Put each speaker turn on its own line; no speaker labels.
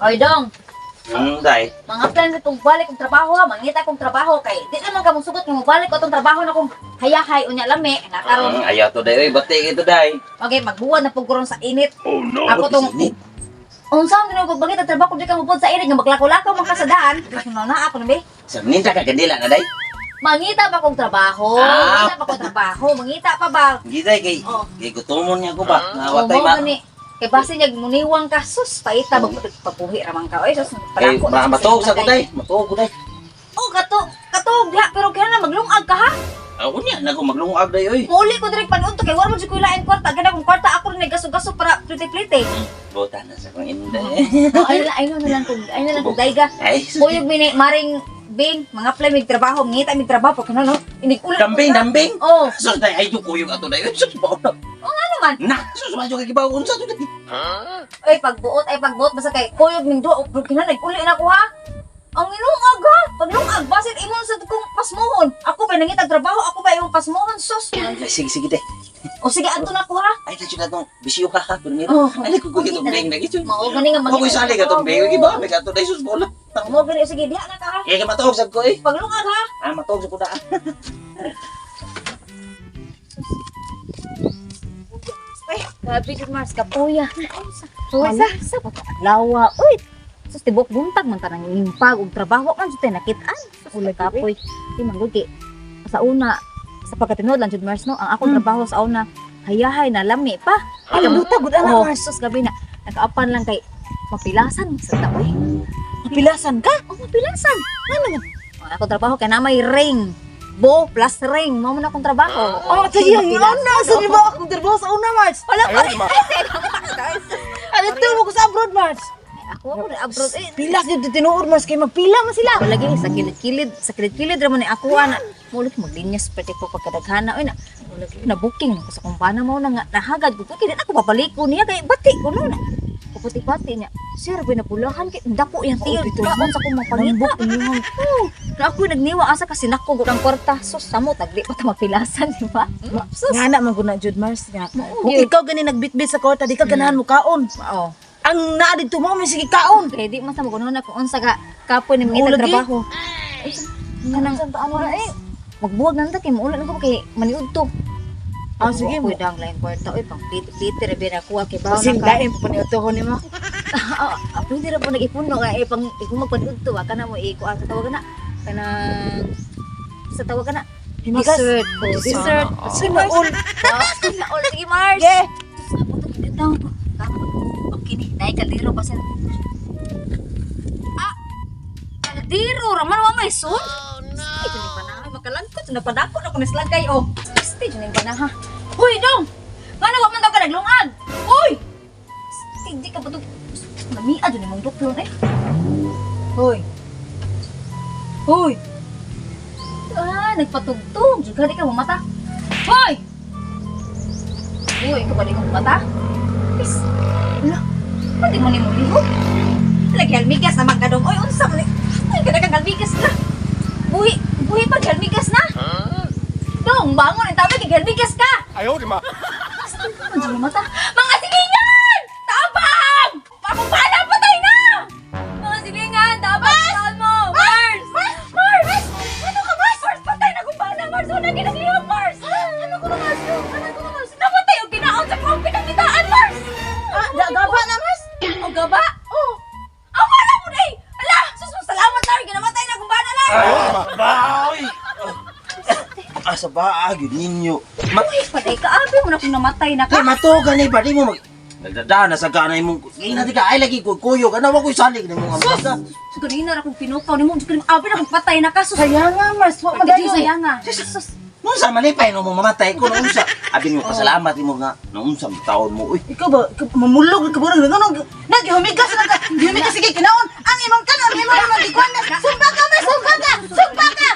Oy, Dong.
Day.
Mga plans itong balik kong trabaho ha. Mangita kong trabaho kay di naman ka mong sugot kung balik ko itong trabaho na kong hayahay unya lami. Nakaroon.
Ayaw to day. Uy, bati ito day.
Okay, magbuwan na pagkurong sa init.
Oh no.
Ako tong unsa man ko bagay trabaho ko di ka mubod sa init nga maglakaw-lakaw man ka sa daan. Ano na ako na be?
Sa ninta ka kandila na day.
Mangita pa kong trabaho.
Ah.
Mangita pa kong trabaho. Mangita pa ba?
Giday kay
Oh.
kay gutomon niya ko ba.
Oh,
Nawatay
mo
ba.
gani. Kay base niya muniwang ka sus paita magpapuhi raman ka. Oy sus
Kay
palako. na
matuog sa ko
lagay.
day. Matuog ko day.
Oh, katog diha pero kaya na maglungag ka ha.
Ako niya na ko maglungag day oy.
Muli ko direk panuod to kay wala mo si kuya lain kwarta. Gana kong kwarta ako rin gaso-gaso para plite-plite.
Bota na sa kong inday.
Oh, ay na lang kung dayga.
Ay,
Kuyog mini maring Bing, mga play mig trabaho, ngita mig trabaho pag no, inig-ulit.
dambing.
Oh,
Sus day ay ko yung ato day. Sus mo na.
ano man?
Na, sus mo kay gibaw unsa to day.
Ay pagbuot basta kay kuyog ning duo, kina nag-uli na ko ha. Ang ilungag ha, paglungag basit imong sa kong pasmuhon. Ako ba nangitag trabaho, ako ba imong pasmuhon sus.
Ay, sige day.
O sige adto na ko ha.
Ay, tayo na tong bisyo ka ha. Pero
Oh,
ay ko ko itong beng na gito.
Mao gani nga
Ako isali ka tong beng. Giba, may kato day sus mo lang.
Mo gani sige diha na ka ha.
Kaya ka matuog sa ko eh.
Paglungag ha.
Ah, matuog sa ko daan.
Ay, grabe jud Mars kapuya. Sa lawa. Uy, sus tibok buntag man tanang impag og trabaho kan jud nakit-an. Ulag kapoy. Di man gud sa una sa pagkatinud lang jud Mars no, ang akong trabaho sa una hayahay na lami pa.
Ay, buta gud ana Mars.
Sus gabi na nakaapan lang kay mapilasan sa taoy.
Mapilasan ka?
Oh, mapilasan. Ano man? Ang akong trabaho kay na may ring. Bo plus ring, mao man akong trabaho.
Oh, sige, ana sa di ba akong trabaho sa una Mars? Wala pa. Ano to mo ko sa abroad Mars?
Ako na abroad eh.
Pilas jud tinuod Mars kay magpila man sila.
Lagi sa kilid ra man ni ako ana. Mulit maglinyas pati ko pagkadaghana oy na. Lagi na booking ko sa kumpana mo na nga nahagad ko kay di na ako babalik ko niya kay bati ko no na. Puputi-pati niya. Sir, binabulahan kay dako yang tiyo dito sa kong mapangita. Oh, na ako nagniwa asa kasi nako gud ang kwarta. Sus, samo tagli pa ta mapilasan, di ba? Sus.
Nga na man gud na jud Mars nga.
Oo,
Kung
yun.
ikaw gani nagbitbit sa kwarta di ka ganahan mo kaon.
Oo.
Ang naa dito mo may sige kaon.
Kaya di man sa mo na kung unsa ka kapoy ni mga
Lagi.
trabaho. Kanang
ano na eh.
magbuwag nang ta kay maulan ko kay maniud to.
Ah, sige mo.
Pwede ang lain kwarta. Uy, pang piti-piti ra bin ako kay bawo
Kasi
na ka.
lain pa paniutohon nimo.
Pwede ra po nag-ipuno nga eh pang kung magpaniud to ka na mo iko sa tawag na. Sa tawag na.
Himigas.
Dessert. Dessert.
Sige na all.
Sige all. Sige Mars.
Yeah.
Ito. Okay ni. Naik kaliro ba sa kaliro. Raman wa may sun. Oh no. Ito ni panahay. Makalangkot. Napadako na ko na silagay. Oh. Stage na yung panaha. Uy, Dong! Mana wa man daw ka naglungag? Uy! Hindi ka ba ito? Namiad yun yung duklon eh.
Hoy. Hoy.
Ah, nagpatugtog. Diyan ka di ka mamata. Hoy! Uy, ikaw ba di ka mamata? Is, wala. Pwede mo ni mo liho. Lagi halmigas na magkadong. Uy, unsa mo ni? Uy, kadagang halmigas na. Buhi pa, halmigas na. Dong, bangon. Ang tawag, halmigas ka.
Ayaw, di ma.
Ano diyan mata? Mga silingan! Tabang! Pakupala, patay na! Mga silingan, tabang! Saan mo? Mars! Mars! Ano ka, Mars? Mars, patay na kumpana, Mars! Wala ginaglihog, Mars! Ano ko na, Mars? Ano ko na, Mars? Namatay o ginaon sa kong pinangitaan, Mars!
Gaba na Mars.
O gaba? Oo. Ang wala mo na eh! Ala! Sus, salamat, Lar! Ginamatay na kumpana, Lar!
Ayaw, baoy. Asa ba agad ninyo?
Uy, patay ka, abi mo na kung namatay na ka.
Kay matugan ni pati mo mag nagdadana sa ganay mo. Ina di ka ay lagi ko kuyo kana wa ko salig ni mo nga mga.
Siguro na ra kung pinukaw ni mo. Siguro abi na kung patay na ka. Sus,
Sayang nga Mars. Wa
Magayo
magayo.
saya nga. Sus,
Nung sa malipay no mo mamatay ko nung unsa. Abi mo pasalamat mo nga nung unsa taon mo. Uy,
Ikaw ba mamulog ka ba nang naghumigas na ka. Humigas sige kinaon. Ang imong kanon imong imong gikwan na. Sumpa ka Mars, sumpa ka. Sumpa ka.